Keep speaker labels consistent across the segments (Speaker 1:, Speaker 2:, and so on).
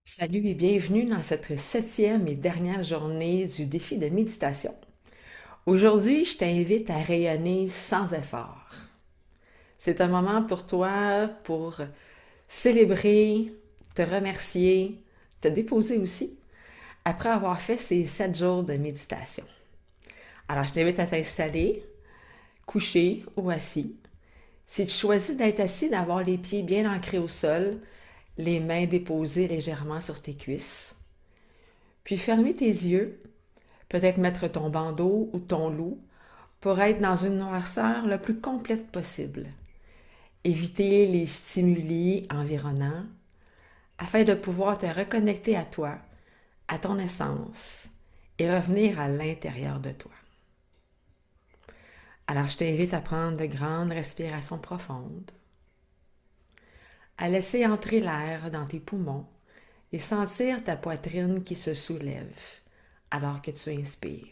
Speaker 1: Salut et bienvenue dans cette 7e et dernière journée du défi de méditation. Aujourd'hui, je t'invite à rayonner sans effort. C'est un moment pour toi pour célébrer, te remercier, te déposer aussi après avoir fait ces 7 jours de méditation. Alors, je t'invite à t'installer, couché ou assis. Si tu choisis d'être assis, d'avoir les pieds bien ancrés au sol, les mains déposées légèrement sur tes cuisses. Puis fermer tes yeux, peut-être mettre ton bandeau ou ton loup pour être dans une noirceur le plus complète possible. Éviter les stimuli environnants afin de pouvoir te reconnecter à toi, à ton essence et revenir à l'intérieur de toi. Alors je t'invite à prendre de grandes respirations profondes, à laisser entrer l'air dans tes poumons et sentir ta poitrine qui se soulève alors que tu inspires.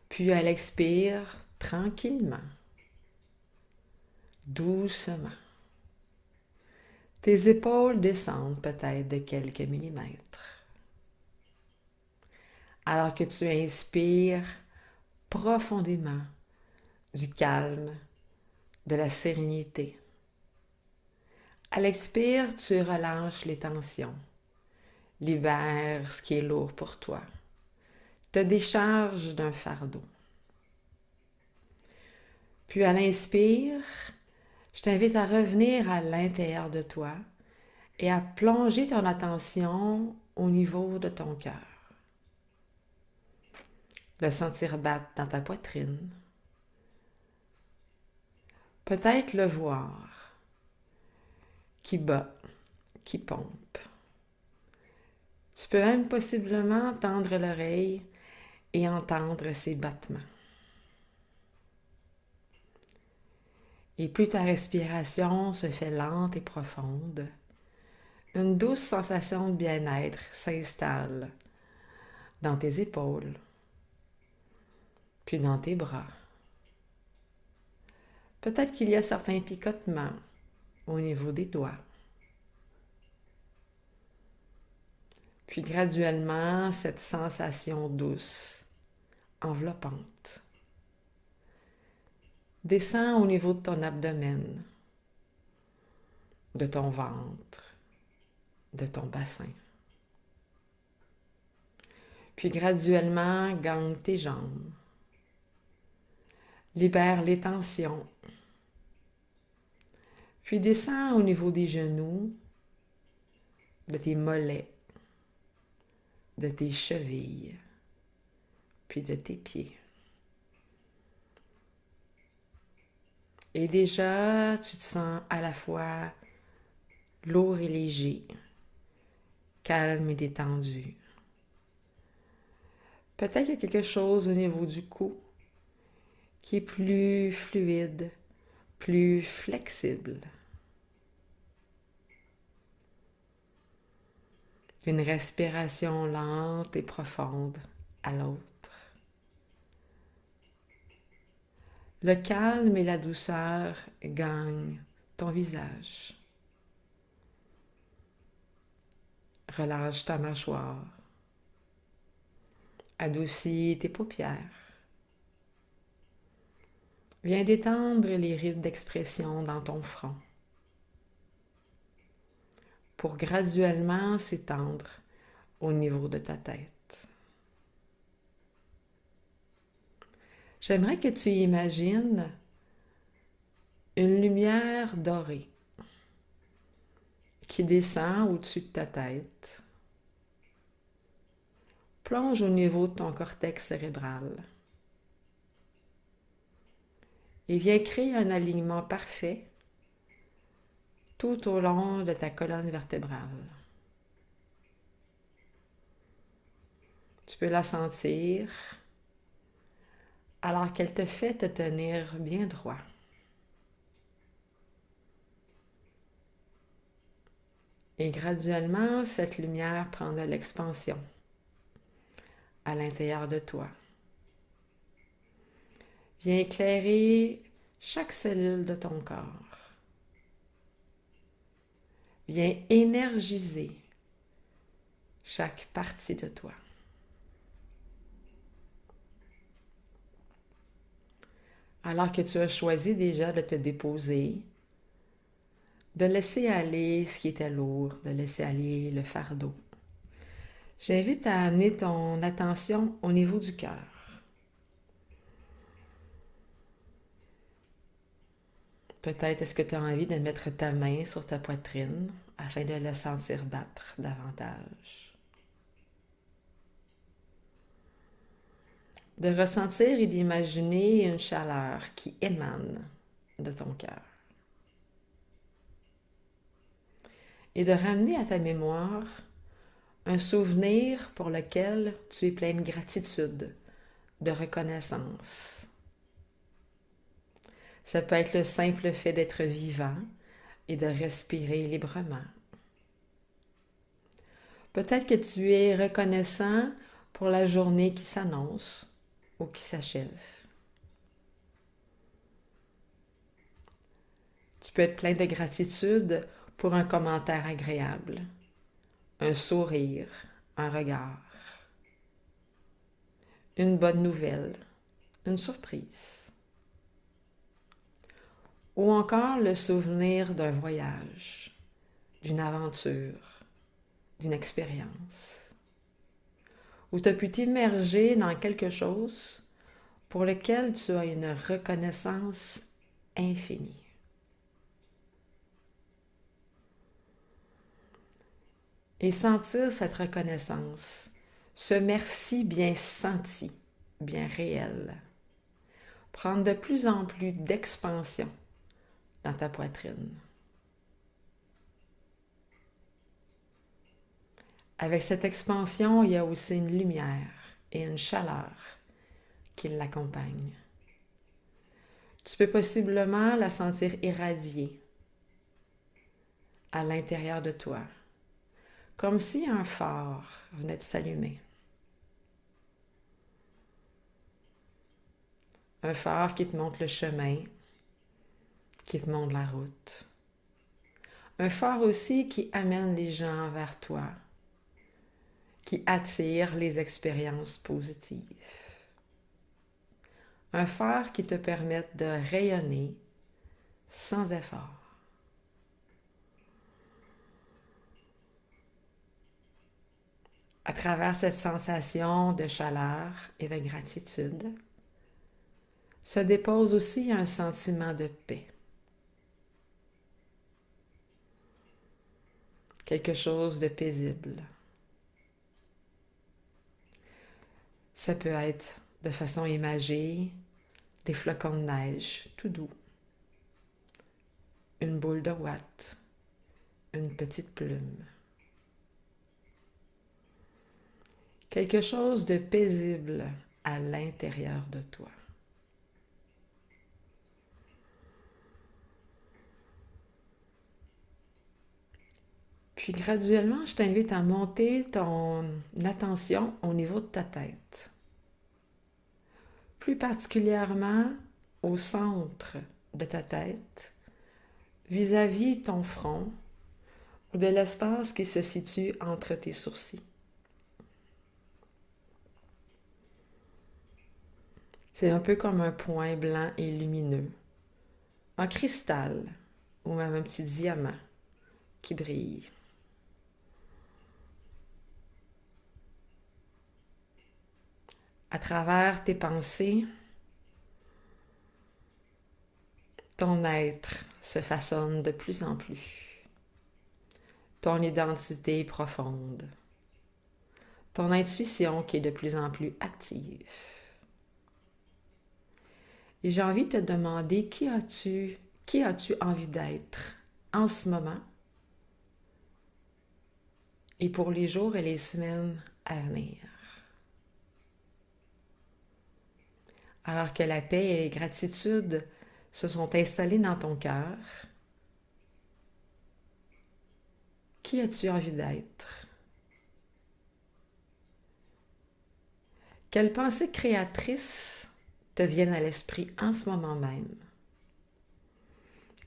Speaker 1: Puis à l'expire tranquillement, doucement. Tes épaules descendent peut-être de quelques millimètres. Alors que tu inspires profondément du calme, de la sérénité. À l'expire, tu relâches les tensions, libères ce qui est lourd pour toi, te décharges d'un fardeau. Puis à l'inspire, je t'invite à revenir à l'intérieur de toi et à plonger ton attention au niveau de ton cœur. Le sentir battre dans ta poitrine. Peut-être le voir qui bat, qui pompe. Tu peux même possiblement tendre l'oreille et entendre ses battements. Et plus ta respiration se fait lente et profonde, une douce sensation de bien-être s'installe dans tes épaules, puis dans tes bras. Peut-être qu'il y a certains picotements au niveau des doigts. Puis graduellement, cette sensation douce, enveloppante, descend au niveau de ton abdomen, de ton ventre, de ton bassin. Puis graduellement, gagne tes jambes. Libère les tensions. Puis descend au niveau des genoux, de tes mollets, de tes chevilles, puis de tes pieds. Et déjà, tu te sens à la fois lourd et léger, calme et détendu. Peut-être qu'il y a quelque chose au niveau du cou qui est plus fluide, plus flexible. Une respiration lente et profonde à l'autre. Le calme et la douceur gagnent ton visage. Relâche ta mâchoire. Adoucis tes paupières. Viens détendre les rides d'expression dans ton front pour graduellement s'étendre au niveau de ta tête. J'aimerais que tu imagines une lumière dorée qui descend au-dessus de ta tête, plonge au niveau de ton cortex cérébral et vient créer un alignement parfait tout au long de ta colonne vertébrale. Tu peux la sentir alors qu'elle te fait te tenir bien droit. Et graduellement, cette lumière prend de l'expansion à l'intérieur de toi. Viens éclairer chaque cellule de ton corps. vient énergiser chaque partie de toi. Alors que tu as choisi déjà de te déposer, de laisser aller ce qui était lourd, de laisser aller le fardeau, j'invite à amener ton attention au niveau du cœur. Peut-être est-ce que tu as envie de mettre ta main sur ta poitrine afin de la sentir battre davantage. De ressentir et d'imaginer une chaleur qui émane de ton cœur. Et de ramener à ta mémoire un souvenir pour lequel tu es plein de gratitude, de reconnaissance. Ça peut être le simple fait d'être vivant et de respirer librement. Peut-être que tu es reconnaissant pour la journée qui s'annonce ou qui s'achève. Tu peux être plein de gratitude pour un commentaire agréable, un sourire, un regard, une bonne nouvelle, une surprise. Ou encore le souvenir d'un voyage, d'une aventure, d'une expérience, où tu as pu t'immerger dans quelque chose pour lequel tu as une reconnaissance infinie. Et sentir cette reconnaissance, ce merci bien senti, bien réel, prendre de plus en plus d'expansion dans ta poitrine. Avec cette expansion, il y a aussi une lumière et une chaleur qui l'accompagnent. Tu peux possiblement la sentir irradier à l'intérieur de toi, comme si un phare venait de s'allumer. Un phare qui te montre le chemin, qui te montre la route. Un phare aussi qui amène les gens vers toi, qui attire les expériences positives. Un phare qui te permette de rayonner sans effort. À travers cette sensation de chaleur et de gratitude, se dépose aussi un sentiment de paix. Quelque chose de paisible. Ça peut être de façon imagée, des flocons de neige tout doux, une boule de ouate, une petite plume. Quelque chose de paisible à l'intérieur de toi. Puis graduellement, je t'invite à monter ton attention au niveau de ta tête. Plus particulièrement au centre de ta tête, vis-à-vis ton front ou de l'espace qui se situe entre tes sourcils. C'est un peu comme un point blanc et lumineux, un cristal ou même un petit diamant qui brille. À travers tes pensées, ton être se façonne de plus en plus. Ton identité profonde. Ton intuition qui est de plus en plus active. Et j'ai envie de te demander qui as-tu envie d'être en ce moment et pour les jours et les semaines à venir. Alors que la paix et la gratitude se sont installées dans ton cœur, qui as-tu envie d'être? Quelles pensées créatrices te viennent à l'esprit en ce moment même,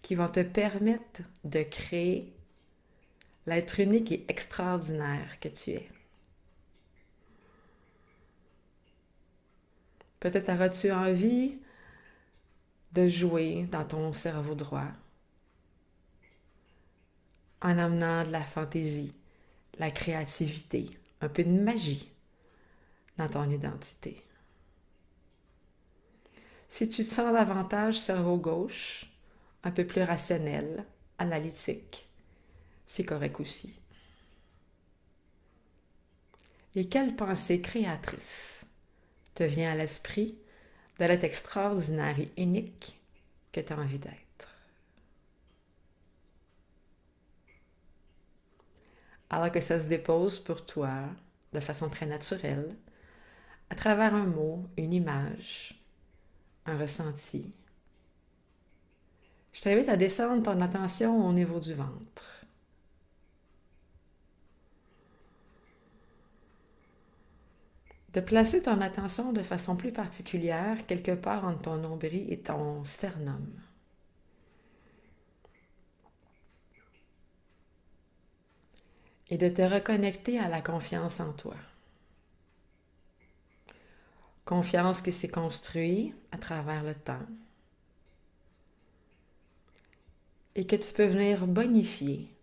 Speaker 1: qui vont te permettre de créer l'être unique et extraordinaire que tu es. Peut-être auras-tu envie de jouer dans ton cerveau droit en amenant de la fantaisie, la créativité, un peu de magie dans ton identité. Si tu te sens davantage cerveau gauche, un peu plus rationnel, analytique, c'est correct aussi. Et quelle pensée créatrice te vient à l'esprit de l'être extraordinaire et unique que tu as envie d'être? Alors que ça se dépose pour toi de façon très naturelle, à travers un mot, une image, un ressenti, je t'invite à descendre ton attention au niveau du ventre. De placer ton attention de façon plus particulière quelque part entre ton nombril et ton sternum. Et de te reconnecter à la confiance en toi. Confiance qui s'est construite à travers le temps et que tu peux venir bonifier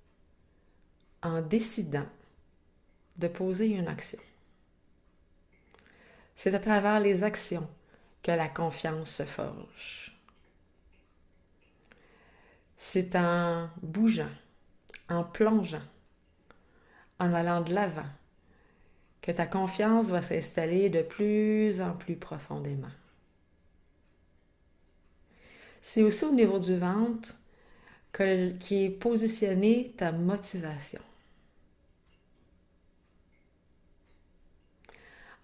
Speaker 1: en décidant de poser une action. C'est à travers les actions que la confiance se forge. C'est en bougeant, en plongeant, en allant de l'avant, que ta confiance va s'installer de plus en plus profondément. C'est aussi au niveau du ventre qui est positionnée ta motivation.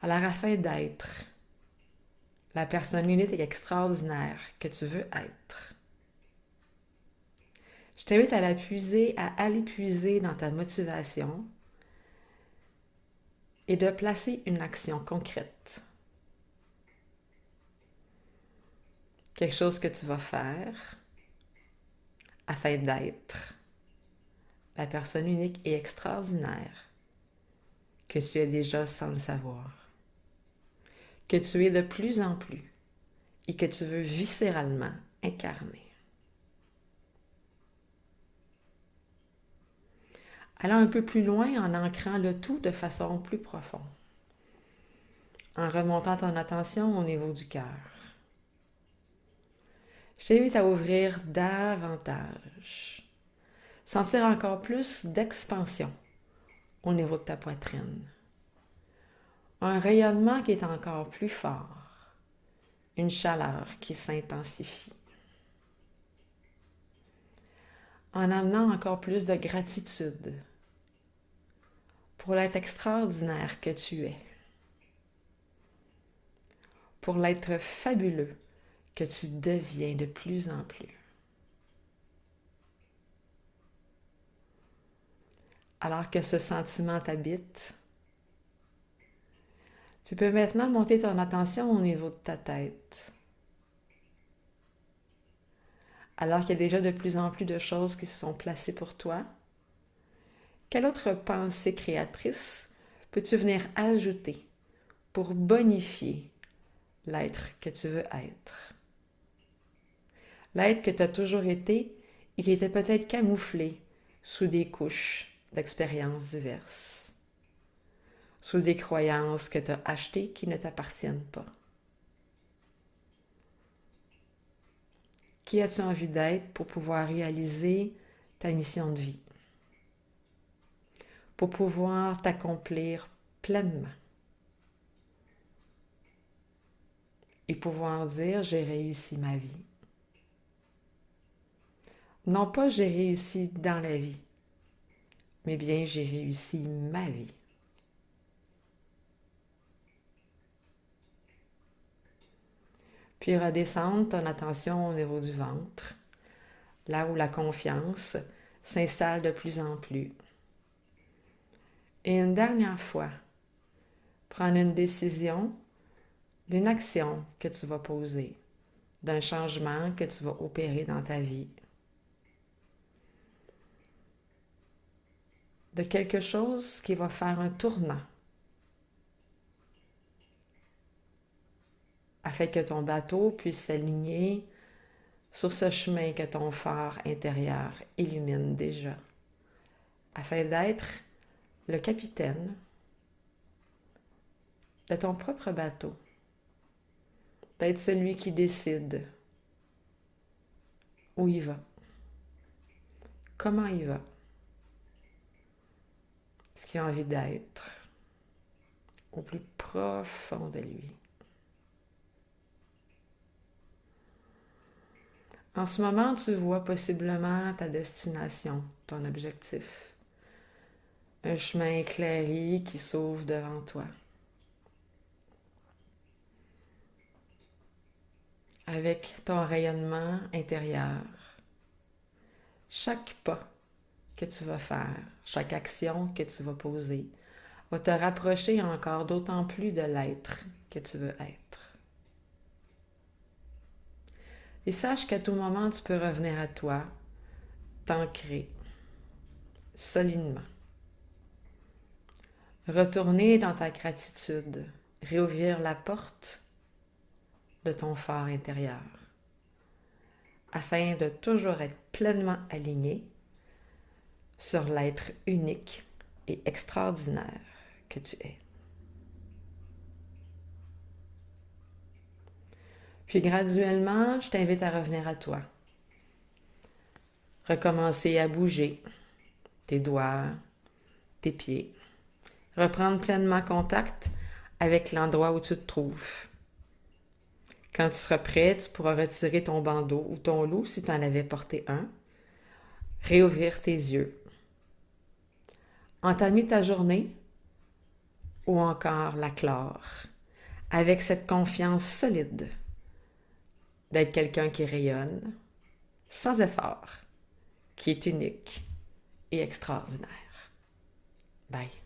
Speaker 1: Alors afin d'être la personne unique et extraordinaire que tu veux être, je t'invite à aller puiser dans ta motivation et de placer une action concrète. Quelque chose que tu vas faire afin d'être la personne unique et extraordinaire que tu es déjà sans le savoir. Que tu es de plus en plus et que tu veux viscéralement incarner. Allons un peu plus loin en ancrant le tout de façon plus profonde, en remontant ton attention au niveau du cœur. Je t'invite à ouvrir davantage, sentir encore plus d'expansion au niveau de ta poitrine. Un rayonnement qui est encore plus fort, une chaleur qui s'intensifie. En amenant encore plus de gratitude pour l'être extraordinaire que tu es, pour l'être fabuleux que tu deviens de plus en plus. Alors que ce sentiment t'habite, tu peux maintenant monter ton attention au niveau de ta tête. Alors qu'il y a déjà de plus en plus de choses qui se sont placées pour toi, quelle autre pensée créatrice peux-tu venir ajouter pour bonifier l'être que tu veux être? L'être que tu as toujours été et qui était peut-être camouflé sous des couches d'expériences diverses, sous des croyances que tu as achetées qui ne t'appartiennent pas. Qui as-tu envie d'être pour pouvoir réaliser ta mission de vie? Pour pouvoir t'accomplir pleinement et pouvoir dire j'ai réussi ma vie. Non pas j'ai réussi dans la vie, mais bien j'ai réussi ma vie. Puis redescendre ton attention au niveau du ventre, là où la confiance s'installe de plus en plus. Et une dernière fois, prendre une décision d'une action que tu vas poser, d'un changement que tu vas opérer dans ta vie. de quelque chose qui va faire un tournant afin que ton bateau puisse s'aligner sur ce chemin que ton phare intérieur illumine déjà, afin d'être le capitaine de ton propre bateau, d'être celui qui décide où il va, comment il va, ce qu'il a envie d'être au plus profond de lui. En ce moment, tu vois possiblement ta destination, ton objectif. Un chemin éclairé qui s'ouvre devant toi. Avec ton rayonnement intérieur, chaque pas que tu vas faire, chaque action que tu vas poser, va te rapprocher encore d'autant plus de l'être que tu veux être. Et sache qu'à tout moment, tu peux revenir à toi, t'ancrer solidement. Retourner dans ta gratitude, réouvrir la porte de ton phare intérieur, afin de toujours être pleinement aligné sur l'être unique et extraordinaire que tu es. Puis graduellement, je t'invite à revenir à toi. Recommencer à bouger tes doigts, tes pieds. Reprendre pleinement contact avec l'endroit où tu te trouves. Quand tu seras prêt, tu pourras retirer ton bandeau ou ton loup si tu en avais porté un. Réouvrir tes yeux. Entamer ta journée ou encore la clore avec cette confiance solide d'être quelqu'un qui rayonne sans effort, qui est unique et extraordinaire. Bye.